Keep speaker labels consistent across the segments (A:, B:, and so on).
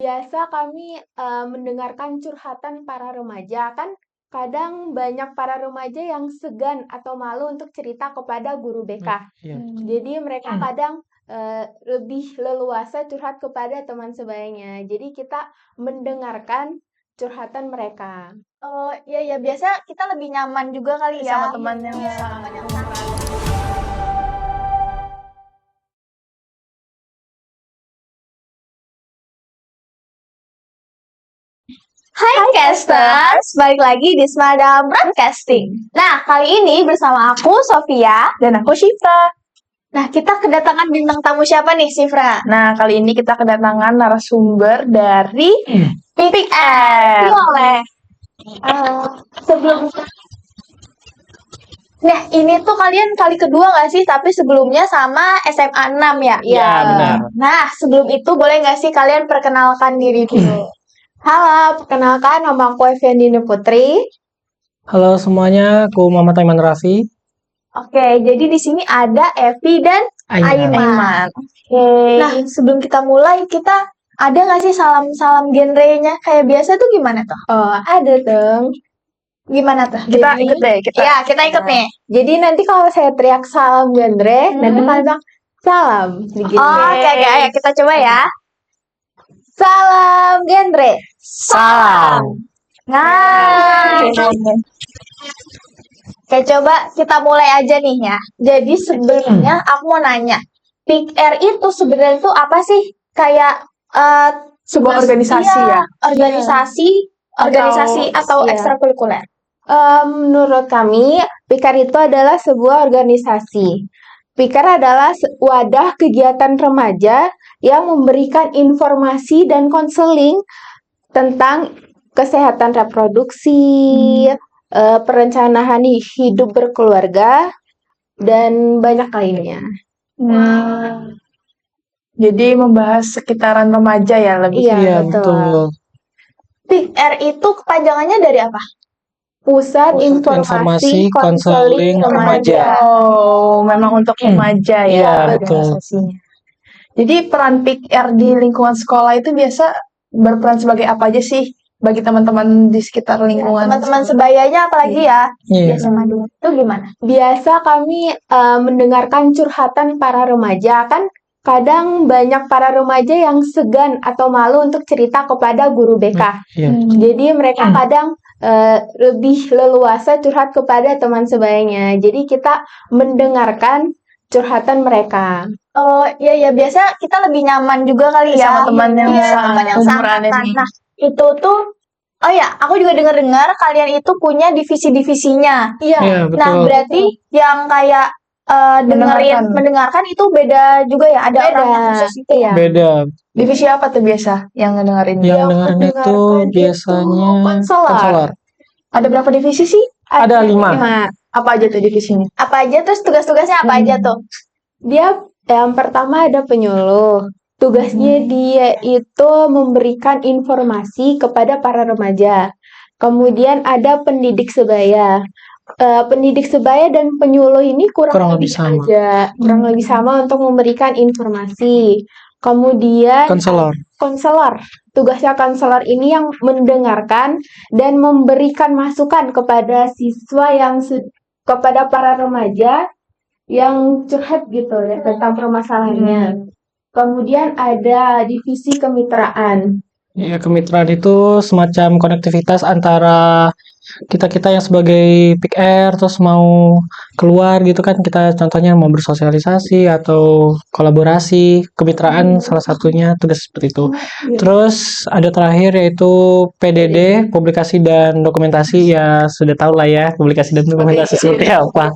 A: Biasa kami, mendengarkan curhatan para remaja. Kan kadang banyak para remaja yang segan atau malu untuk cerita kepada guru BK.
B: Iya.
A: Jadi mereka kadang, lebih leluasa curhat kepada teman sebayanya. Jadi kita mendengarkan curhatan mereka.
C: Oh, iya, biasa kita lebih nyaman juga kali ya sama teman yang
A: Iya.
C: Hai Casters, balik lagi di Semada Broadcasting. Nah, kali ini bersama aku Sofia dan aku Shifra. Nah, kita kedatangan bintang tamu siapa nih, Shifra?
D: Nah, kali ini kita kedatangan narasumber dari
C: PIKR.
D: oleh
C: Sebelum Nah, ini tuh kalian kali kedua nggak sih? Tapi sebelumnya sama SMA 6 ya?
B: Iya, benar.
C: Nah, sebelum itu boleh nggak sih kalian perkenalkan diri dulu?
A: Halo, perkenalkan nama aku Eviandine Putri.
B: Halo semuanya, aku Muhammad Aiman Raffi.
C: Oke, jadi di sini ada Evi dan Aiman. Oke. Nah, sebelum kita mulai, kita ada nggak sih salam-salam genrenya? Kayak biasa tuh gimana tuh?
A: Oh, ada dong.
C: Gimana tuh?
D: kita
A: Jadi-
D: ikut deh, kita.
C: Iya, kita ikut nih.
A: Jadi nanti kalau saya teriak salam genre, nanti kalian bilang salam. Begitu.
C: Oke, ayo kita coba ya.
A: Salam genre.
B: Salam.
C: Nah, oke, coba kita mulai aja nih ya. Jadi sebelumnya aku mau nanya, PIKR itu sebenarnya itu apa sih? Kayak
D: Sebuah
C: tugas-
D: organisasi
C: iya,
D: ya?
C: organisasi atau
A: iya.
C: ekstrakurikuler.
A: Menurut kami, PIKAR itu adalah sebuah organisasi. PIKAR adalah wadah kegiatan remaja yang memberikan informasi dan konseling tentang kesehatan reproduksi, perencanaan hidup berkeluarga, dan banyak lainnya.
D: Jadi membahas sekitaran remaja ya lebih.
A: Iya, betul.
C: PIKR itu kepanjangannya dari apa?
A: Pusat
B: Informasi
A: Informasi
B: Konseling
A: Konseling
B: Remaja.
A: Remaja.
D: Oh, memang untuk remaja ya
B: Iya, betul.
D: organisasinya. Jadi peran PIKR di lingkungan sekolah itu biasa berperan sebagai apa aja sih bagi teman-teman di sekitar lingkungan?
C: Teman-teman sebayanya apalagi ya? Di
B: Iya.
C: SMA 2. Itu gimana?
A: Biasa kami mendengarkan curhatan para remaja. Kan kadang banyak para remaja yang segan atau malu untuk cerita kepada guru BK.
B: Iya.
A: Jadi mereka kadang lebih leluasa curhat kepada teman sebayanya. Jadi kita mendengarkan curhatan mereka.
C: Oh, iya, biasa kita lebih nyaman juga kali ya
D: Sama teman yang
C: Iya, sama teman yang
D: umuran
C: seangkatan.
D: ini.
C: Nah, itu tuh oh ya, aku juga dengar-dengar kalian itu punya divisi-divisinya.
B: Iya, betul.
C: Nah, berarti yang kayak mendengarkan itu beda juga ya? Ada
A: Beda.
C: orang yang khusus itu ya?
B: Beda.
D: Divisi apa tuh biasa yang ngedengerin?
B: Yang dengerin itu
A: mendengarkan
B: biasanya konselor.
D: Ada berapa divisi sih?
B: Ada 5.
D: Apa aja tuh divisinya?
C: Apa aja terus tugas-tugasnya apa aja tuh?
A: Dia yang pertama ada penyuluh. Tugasnya dia itu memberikan informasi kepada para remaja. Kemudian ada pendidik sebaya. Pendidik sebaya dan penyuluh ini kurang
B: Kurang lebih sama.
A: aja, kurang lebih sama untuk memberikan informasi. Kemudian konselor. Tugasnya konselor ini yang mendengarkan dan memberikan masukan kepada siswa kepada para remaja yang curhat gitu ya tentang permasalahannya. Kemudian ada divisi kemitraan.
B: Iya, kemitraan itu semacam konektivitas antara kita-kita yang sebagai PIKR terus mau keluar gitu kan, kita contohnya mau bersosialisasi atau kolaborasi, kemitraan salah satunya tugas seperti itu. Terus ada terakhir yaitu PDD, publikasi dan dokumentasi. Ya sudah tahu lah ya publikasi dan dokumentasi seperti apa.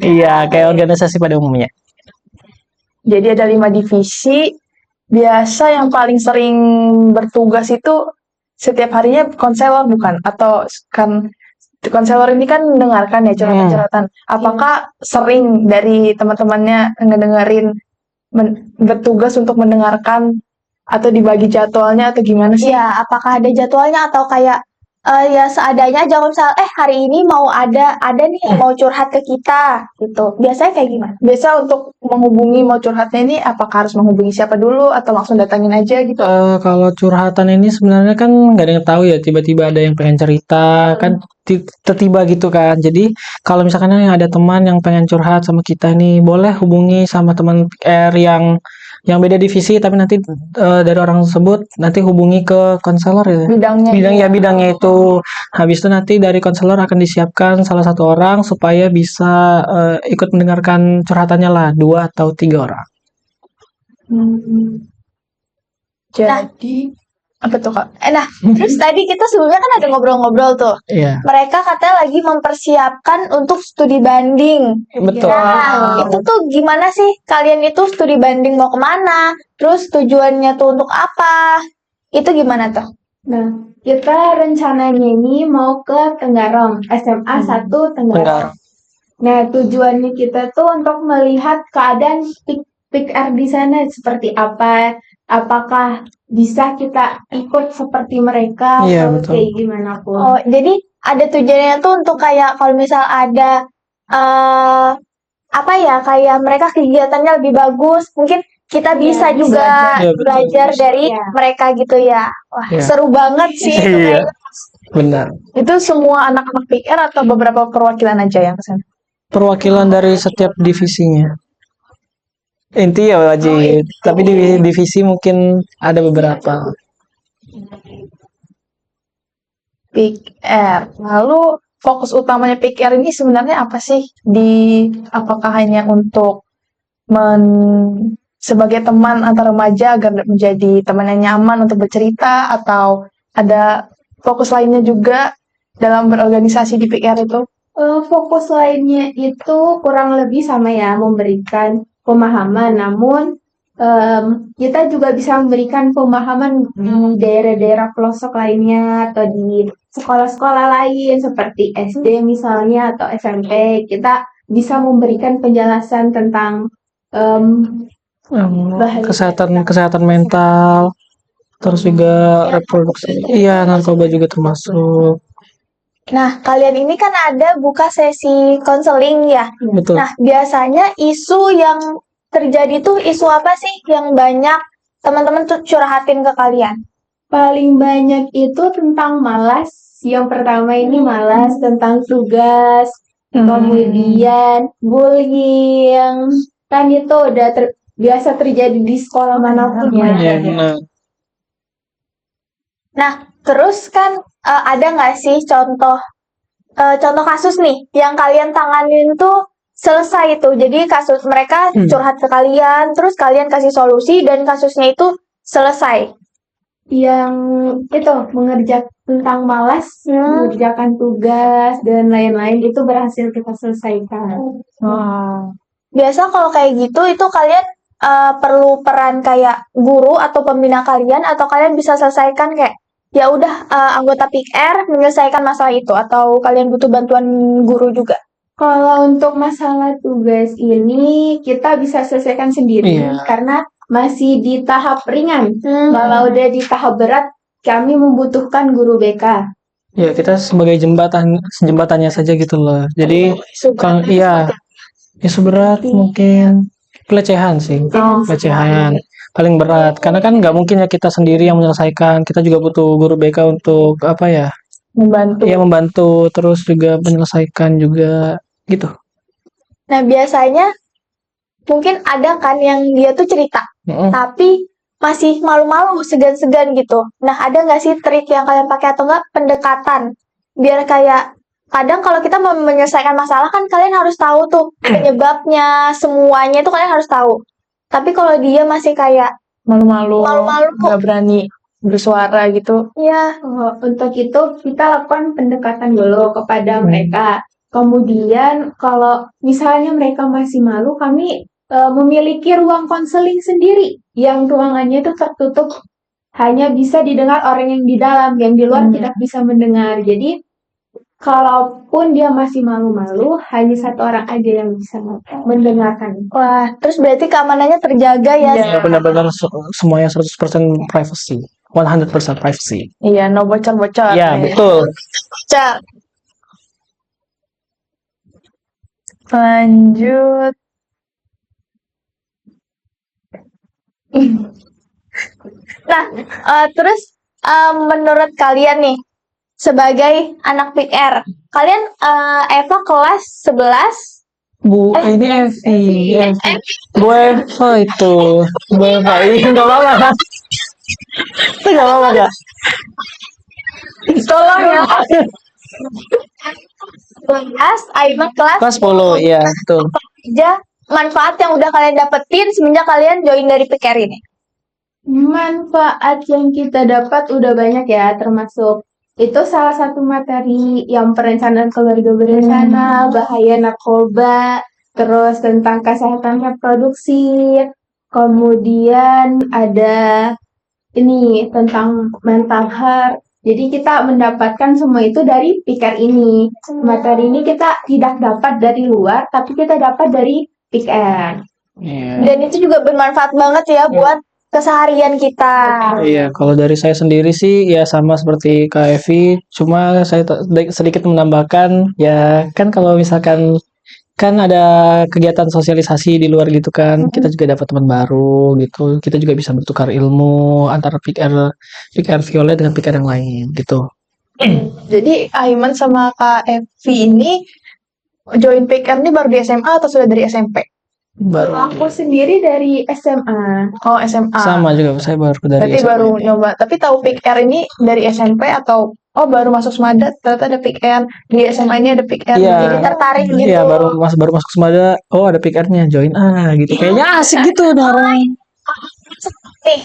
B: Iya, kayak organisasi pada umumnya.
D: Jadi ada 5 divisi. Biasa yang paling sering bertugas itu setiap harinya konselor bukan? Atau kan konselor ini kan mendengarkan ya curhatan-curhatan. Apakah sering dari teman-temannya ngedengerin bertugas untuk mendengarkan atau dibagi jadwalnya atau gimana sih?
C: Iya, apakah ada jadwalnya atau kayak ya seadanya aja. Kalau misal hari ini mau ada nih yang mau curhat ke kita gitu. Biasanya kayak gimana?
D: Biasa untuk menghubungi mau curhatnya ini apakah harus menghubungi siapa dulu atau langsung datangin aja gitu?
B: Kalau curhatan ini sebenarnya kan nggak ada yang tahu ya, tiba-tiba ada yang pengen cerita kan tiba-tiba gitu kan. Jadi kalau misalkan yang ada teman yang pengen curhat sama kita nih, boleh hubungi sama teman PR yang beda divisi, tapi nanti dari orang tersebut nanti hubungi ke konselor ya. Bidangnya itu. Habis itu nanti dari konselor akan disiapkan salah satu orang supaya bisa ikut mendengarkan curhatannya lah, 2 atau 3 orang.
D: Jadi apa tuh Kak?
C: Nah, terus tadi kita sebelumnya kan ada ngobrol-ngobrol tuh.
B: Iya.
C: Mereka katanya lagi mempersiapkan untuk studi banding.
B: Betul.
C: Nah, itu tuh gimana sih? Kalian itu studi banding mau kemana? Terus tujuannya tuh untuk apa? Itu gimana tuh?
A: Nah, kita rencananya ini mau ke Tenggarong, SMA 1 Tenggarong. Nah, tujuannya kita tuh untuk melihat keadaan PR di sana seperti apa. Apakah bisa kita ikut seperti mereka
B: Iya,
A: atau
B: betul.
A: kayak gimana pun.
C: Oh, jadi ada tujuannya tuh untuk kayak kalau misal ada kayak mereka kegiatannya lebih bagus, mungkin kita bisa juga
B: Iya, betul.
C: belajar dari mereka gitu ya. Wah,
B: Iya.
C: seru banget sih itu
B: Iya.
C: kayaknya.
B: Benar.
D: Itu semua anak-anak PR atau beberapa perwakilan aja yang kesana?
B: Perwakilan dari setiap divisinya. Inti ya wajib, tapi di divisi mungkin ada beberapa.
D: PR. Lalu fokus utamanya PR ini sebenarnya apa sih? Apakah hanya untuk sebagai teman antar remaja agar menjadi teman yang nyaman untuk bercerita, atau ada fokus lainnya juga dalam berorganisasi di PR itu?
A: Fokus lainnya itu kurang lebih sama ya, memberikan pemahaman. Namun kita juga bisa memberikan pemahaman di daerah-daerah pelosok lainnya atau di sekolah-sekolah lain seperti SD misalnya atau SMP. Kita bisa memberikan penjelasan tentang
B: Kesehatan mental, terus juga reproduksi. Iya, narkoba juga termasuk.
C: Nah, kalian ini kan ada buka sesi konseling ya.
B: Betul.
C: Nah, biasanya isu yang terjadi tuh isu apa sih yang banyak teman-teman tuh curhatin ke kalian?
A: Paling banyak itu tentang malas. Yang pertama ini malas tentang tugas, kemudian bullying. Kan itu udah biasa terjadi di sekolah manapun ya.
B: Iya, benar.
C: Nah, terus kan ada nggak sih contoh kasus nih yang kalian tanganin tuh selesai itu. Jadi kasus mereka curhat ke kalian, terus kalian kasih solusi dan kasusnya itu selesai.
A: Yang itu mengerjakan tentang malas, mengerjakan tugas dan lain-lain itu berhasil kita selesaikan.
C: Biasa kalau kayak gitu itu kalian perlu peran kayak guru atau pembina kalian, atau kalian bisa selesaikan kayak ya udah anggota PR menyelesaikan masalah itu, atau kalian butuh bantuan guru juga?
A: Kalau untuk masalah tugas ini kita bisa selesaikan sendiri karena masih di tahap ringan. Kalau udah di tahap berat, kami membutuhkan guru BK.
B: Ya, kita sebagai jembatannya saja gitu loh. Jadi kalau isu berat mungkin pelecehan sih. Pelecehan paling berat. Karena kan nggak mungkin ya kita sendiri yang menyelesaikan. Kita juga butuh guru BK untuk
D: Membantu.
B: Iya, membantu, terus juga menyelesaikan juga gitu.
C: Nah, biasanya mungkin ada kan yang dia tuh cerita, tapi masih malu-malu, segan-segan gitu. Nah, ada nggak sih trik yang kalian pakai atau nggak pendekatan? Biar kayak, kadang kalau kita mau menyelesaikan masalah kan kalian harus tahu tuh penyebabnya, semuanya itu kalian harus tahu. Tapi kalau dia masih kayak
D: malu-malu,
C: kok
D: nggak berani bersuara gitu.
C: Iya.
A: Untuk itu kita lakukan pendekatan dulu kepada mereka. Kemudian kalau misalnya mereka masih malu, kami memiliki ruang konseling sendiri yang ruangannya itu tertutup, hanya bisa didengar orang yang di dalam, yang di luar tidak bisa mendengar. Jadi kalaupun dia masih malu-malu, hanya satu orang aja yang bisa mendengarkan.
C: Wah, terus berarti keamanannya terjaga ya?
B: Ya, benar-benar semuanya 100% privacy. 100% privacy.
D: Iya, no bocor-bocor.
B: Ya, betul.
C: Cak.
D: Lanjut.
C: Nah, terus menurut kalian nih, sebagai anak PR, kalian Eva kelas 11.
B: Bu, ini Evi. Bu Eva itu. Bu Eva, ini nggak apa-apa. Itu nggak apa-apa, Kak.
D: Tolong ya.
C: 11, Aiman kelas
B: Kelas 10, ya, betul.
C: aja manfaat yang udah kalian dapetin semenjak kalian join dari PR ini.
A: Manfaat yang kita dapat udah banyak ya, termasuk itu salah satu materi yang perencanaan keluarga berencana, bahaya narkoba, terus tentang kesehatan reproduksi, kemudian ada ini tentang mental health. Jadi kita mendapatkan semua itu dari PIKR ini. Materi ini kita tidak dapat dari luar, tapi kita dapat dari PIKR.
C: Dan itu juga bermanfaat banget ya buat keseharian kita.
B: Iya, kalau dari saya sendiri sih ya sama seperti Kak Evi, cuma saya sedikit menambahkan ya kan kalau misalkan kan ada kegiatan sosialisasi di luar gitu kan, kita juga dapat teman baru gitu, kita juga bisa bertukar ilmu antara PKR Violet dengan PKR yang lain gitu.
D: Jadi Aiman sama Kak Evi ini join PKR ini baru di SMA atau sudah dari SMP?
B: Baru
A: Aku sendiri dari SMA.
D: Oh, SMA.
B: sama juga, saya baru dari
D: Berarti
B: SMA.
D: baru nyoba. Tapi tahu PKR ini dari SMP atau baru masuk Semada ternyata ada PKR di SMA ini ada PKR.
B: Iya.
D: Jadi
C: Tertarik gitu.
B: Iya, baru masuk Semada, ada PKR-nya, join gitu. Kayaknya asik gitu nih orang.
C: Nih,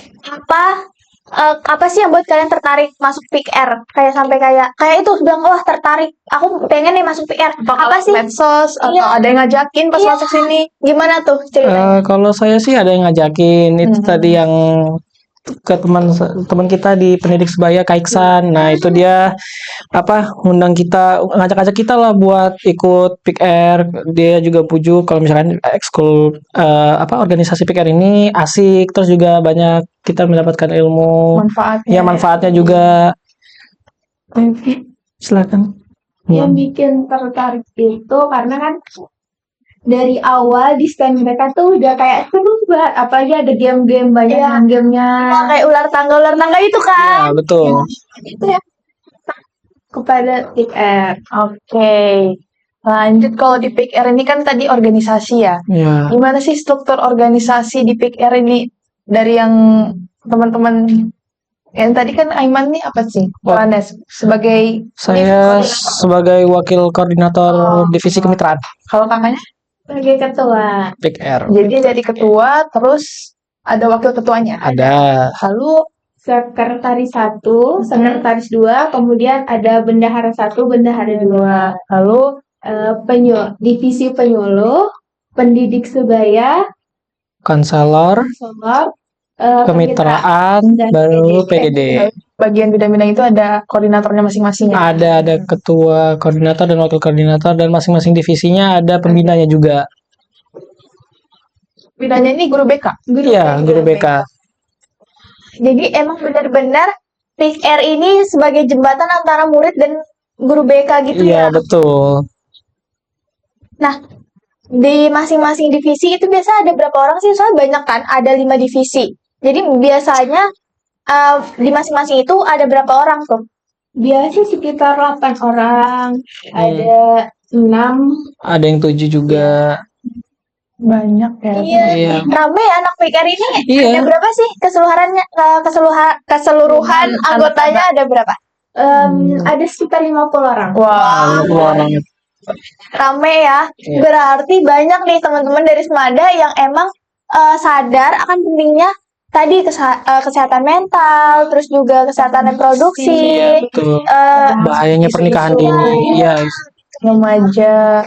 C: apa sih yang buat kalian tertarik masuk PR? Kayak sampai kayak itu bilang wah tertarik, aku pengen nih masuk PR. Apa sih?
D: medsos atau
C: Iya.
D: ada yang ngajakin pas
C: Iya.
D: masuk sini?
C: Gimana tuh ceritanya?
B: Kalau saya sih ada yang ngajakin itu tadi yang ke teman kita di pendidik sebaya Kak Iksan. Nah, itu dia ngundang kita, ngajak-ngajak kita lah buat ikut PIKR. Dia juga pujuk kalau misalkan ekskul organisasi PIKR ini asik, terus juga banyak kita mendapatkan ilmu.
D: Manfaatnya.
B: Ya, manfaatnya juga. Silakan.
A: Yang bikin tertarik itu karena kan dari awal di stand mereka tuh udah kayak seru banget, apalagi ada game-game banyak
C: Iya.
A: gamenya
C: Kayak ular tangga itu kan.
B: Ya, betul.
A: itu ya kepada PIKR.
D: Oke. Lanjut kalau di PIKR ini kan tadi organisasi ya.
B: Ya.
D: Gimana sih struktur organisasi di PIKR ini dari yang teman-teman yang tadi kan Aiman nih apa sih? Perannya sebagai
B: Saya sebagai wakil koordinator divisi kemitraan
D: kalau kakaknya?
A: Sebagai ketua.
B: PIKR.
D: Jadi dari ketua terus ada wakil ketuanya.
B: Ada.
D: Lalu
A: Sekretaris 1, sekretaris 2, kemudian ada bendahara 1, bendahara 2.
D: lalu
A: Divisi penyuluh, pendidik sebaya,
B: Konselor, kemitraan,
A: dan
B: baru
A: PDD.
B: PDD.
D: bagian bidang-bidang itu ada koordinatornya masing-masing ya?
B: Ada ketua koordinator dan wakil koordinator, dan masing-masing divisinya ada pembinanya juga.
D: Bidangnya ini guru BK?
B: Iya, guru BK.
C: Jadi emang benar-benar PIKR ini sebagai jembatan antara murid dan guru BK gitu ya.
B: Iya, betul.
C: Nah, di masing-masing divisi itu biasa ada berapa orang sih? Soalnya banyak kan, ada 5 divisi. Jadi biasanya di masing-masing itu ada berapa orang tuh?
A: Biasa sekitar 8 orang, ada 6.
B: Ada yang 7 juga.
D: Banyak ya.
B: Iya.
C: Rame ya anak PIKR ini.
B: Iya.
C: Ada berapa sih keseluruhannya? Keseluruhan anggotanya ada berapa?
A: Ada sekitar 50 orang.
D: Wah,
B: Orang.
C: Rame ya.
B: Iya.
C: Berarti banyak nih teman-teman dari Semada yang emang sadar akan pentingnya tadi kesehatan mental, terus juga kesehatan reproduksi.
B: Iya, betul. Bahayanya pernikahan dini. Iya.
D: remaja.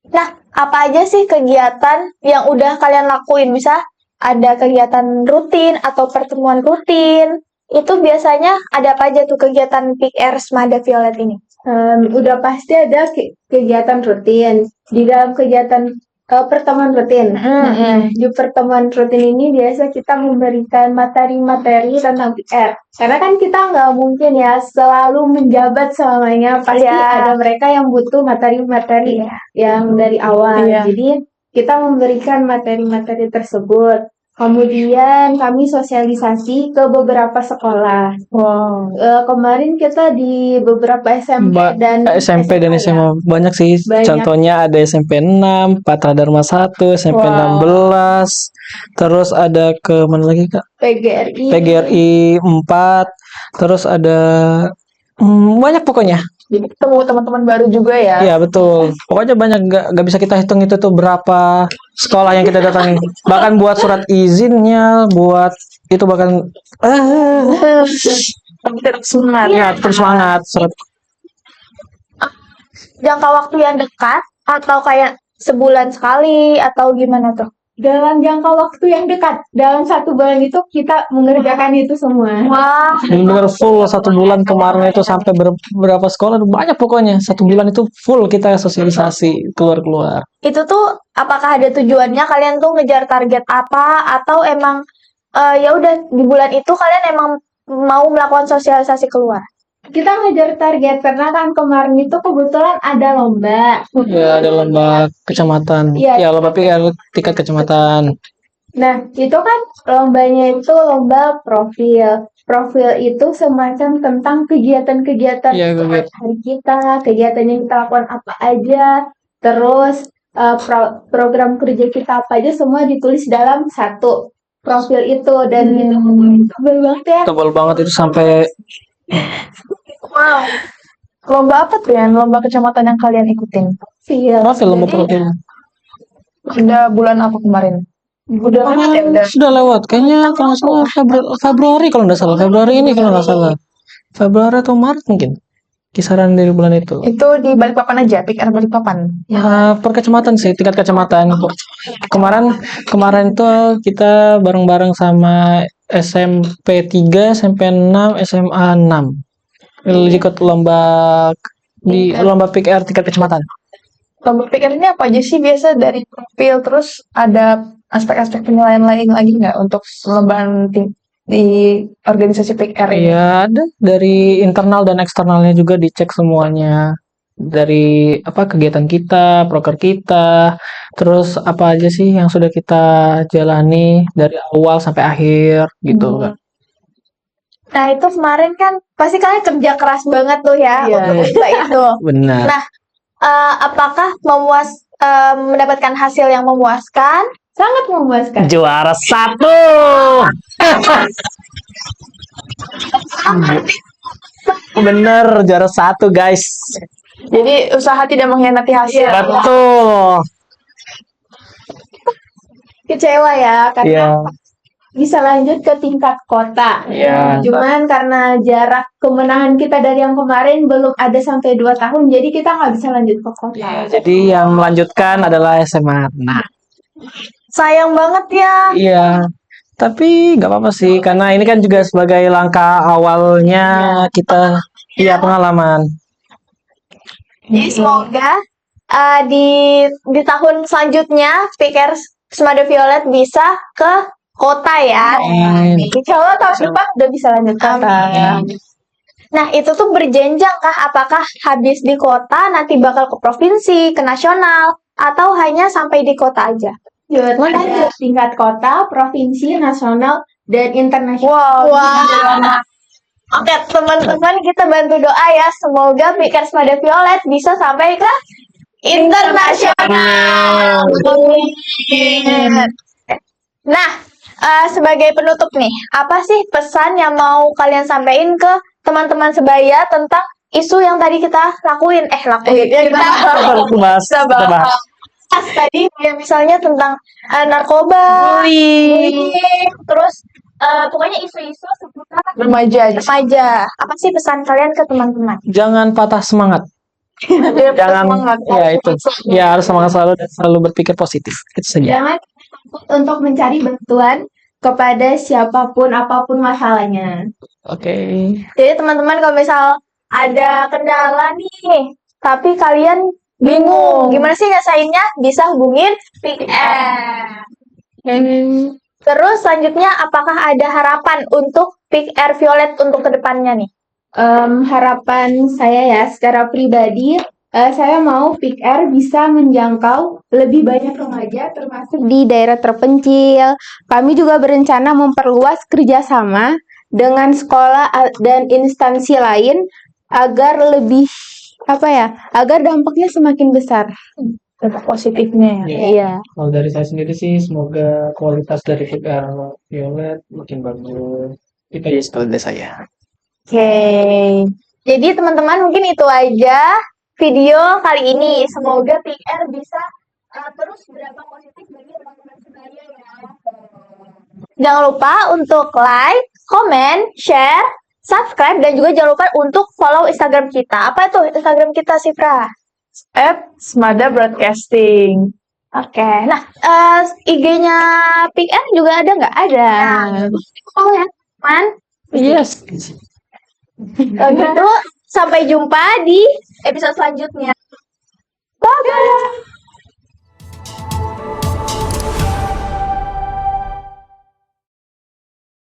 C: Nah, apa aja sih kegiatan yang udah kalian lakuin? Bisa ada kegiatan rutin atau pertemuan rutin. Itu biasanya ada apa aja tuh kegiatan PIKR Semada Violet ini?
A: Udah pasti ada kegiatan rutin. Di dalam kegiatan pertemuan rutin. Nah, di pertemuan rutin ini biasa kita memberikan materi-materi tentang PR. Karena kan kita nggak mungkin ya selalu menjabat selamanya. Pasti ada mereka yang butuh materi-materi yang dari awal. Jadi kita memberikan materi-materi tersebut. Kemudian kami sosialisasi ke beberapa sekolah.
D: Wow.
A: Kemarin kita di beberapa SMP dan
B: SMP dan SMA banyak sih.
A: Banyak.
B: Contohnya ada SMP 6, Patra Dharma 1, SMP 16. Terus ada ke mana lagi Kak? PGRI 4. Terus ada banyak pokoknya.
D: Jadi ketemu teman-teman baru juga ya.
B: Iya betul. Pokoknya banyak, gak bisa kita hitung itu tuh berapa sekolah yang kita datangi. Bahkan buat surat izinnya, buat itu bahkan
D: Tetap semangat.
B: ya terus semangat. Surat.
C: Jangka waktu yang dekat atau kayak sebulan sekali atau gimana tuh?
A: Dalam jangka waktu yang dekat, dalam 1 bulan itu kita mengerjakan itu semua.
C: Wah,
B: Bener full 1 bulan kemarin itu sampai berapa sekolah banyak pokoknya 1 bulan itu full kita sosialisasi keluar.
C: itu tuh apakah ada tujuannya kalian tuh ngejar target apa atau emang ya udah di bulan itu kalian emang mau melakukan sosialisasi keluar?
A: Kita ngejar target karena kan kemarin itu kebetulan ada lomba.
B: Ya ada lomba kecamatan.
A: Iya.
B: Ya lomba PR tingkat kecamatan.
A: Nah, itu kan lombanya itu lomba profil. Profil itu semacam tentang kegiatan-kegiatan
B: Iya,
A: hari kita, kegiatan yang kita lakukan apa aja, terus program kerja kita apa aja, semua ditulis dalam satu profil itu. Dan itu tebal banget ya.
B: Tebal banget itu sampai
C: Wow.
D: Lomba apa tuh yang lomba kecamatan yang kalian ikutin?
B: profil lomba profil.
D: Udah bulan apa kemarin? Udah lewat ya udah.
B: Sudah lewat kayaknya kalau nggak salah Februari kalau nggak salah. Februari ini kalau nggak salah. Februari atau Maret mungkin. Kisaran dari bulan itu.
D: Itu di Balikpapan aja, PR Balikpapan.
B: Ya, per kecamatan sih, tingkat kecamatan. Kemarin tuh kita bareng-bareng sama SMP 3, SMP 6, SMA 6. Ikut lomba PR tingkat kecamatan.
D: Lomba PR ini apa aja sih biasa dari profil, terus ada aspek-aspek penilaian lain lagi nggak untuk perlombaan di organisasi PR ini?
B: Iya, ada dari internal dan eksternalnya juga dicek semuanya. Dari kegiatan kita, proker kita, terus apa aja sih yang sudah kita jalani dari awal sampai akhir gitu kan.
C: Nah, itu kemarin kan pasti kalian kerja keras banget tuh ya untuk lomba itu.
B: Benar.
C: Nah, apakah mendapatkan hasil yang memuaskan?
A: Sangat memuaskan.
B: Juara 1. Bener, juara 1 guys.
D: Jadi usaha tidak mengkhianati hasil.
B: Betul.
A: Kecewa ya karena
B: Iya.
A: bisa lanjut ke tingkat kota.
B: Iya.
A: Cuman karena jarak kemenangan kita dari yang kemarin belum ada sampai 2 tahun, jadi kita nggak bisa lanjut ke kota.
B: Jadi yang melanjutkan adalah SMA. Nah,
C: Sayang banget ya.
B: iya. Tapi nggak apa-apa sih, karena ini kan juga sebagai langkah awalnya kita pengalaman.
C: Jadi semoga di tahun selanjutnya Pikir Semada Violet bisa ke kota ya.
B: Amin.
A: Insya Allah tahun depan udah bisa lanjut kota.
C: Nah, itu tuh berjenjang kah? Apakah habis di kota nanti bakal ke provinsi, ke nasional, atau hanya sampai di kota aja?
A: Ada tingkat kota, provinsi, nasional, dan internasional.
C: Wah. Oke, teman-teman kita bantu doa ya. Semoga Pikir Semada Violet bisa sampai ke internasional. Nah, sebagai penutup nih, apa sih pesan yang mau kalian sampaikan ke teman-teman sebaya tentang isu yang tadi kita lakuin?
B: Kita bahas.
C: Tadi ya misalnya tentang narkoba, bullying, terus pokoknya isu-isu seputar
D: Remaja.
C: Apa sih pesan kalian ke teman-teman?
B: Jangan patah semangat. Jangan
D: semangat.
B: Ya itu. Ya harus semangat selalu dan selalu berpikir positif. Itu saja.
A: Jangan takut untuk mencari bantuan kepada siapapun apapun masalahnya.
B: Oke.
C: Jadi teman-teman kalau misal ada kendala nih, tapi kalian Bingung. Gimana sih nyesainnya? Bisa hubungin PR. Terus selanjutnya, apakah ada harapan untuk PR Violet untuk kedepannya nih?
A: Harapan saya ya, secara pribadi, saya mau PR bisa menjangkau lebih banyak remaja, termasuk di daerah terpencil. Kami juga berencana memperluas kerjasama dengan sekolah dan instansi lain agar lebih agar dampaknya semakin besar.
D: Dampak positifnya ya.
A: Iya.
B: Kalau dari saya sendiri sih, semoga kualitas dari PR Violet makin bagus. Itu ya kalau dari saya.
C: Oke. Jadi teman-teman mungkin itu aja video kali ini. Semoga PR bisa terus berdampak positif bagi teman-teman semuanya ya. Jangan lupa untuk like, comment, share, subscribe, dan juga jangan lupa untuk follow Instagram kita. Apa itu Instagram kita, Sifra?
D: @Smada Broadcasting.
C: Oke, nah IG-nya PR juga ada nggak? Ada. Oh ya, teman.
B: Yes.
C: Gitu, sampai jumpa di episode selanjutnya. Bye-bye.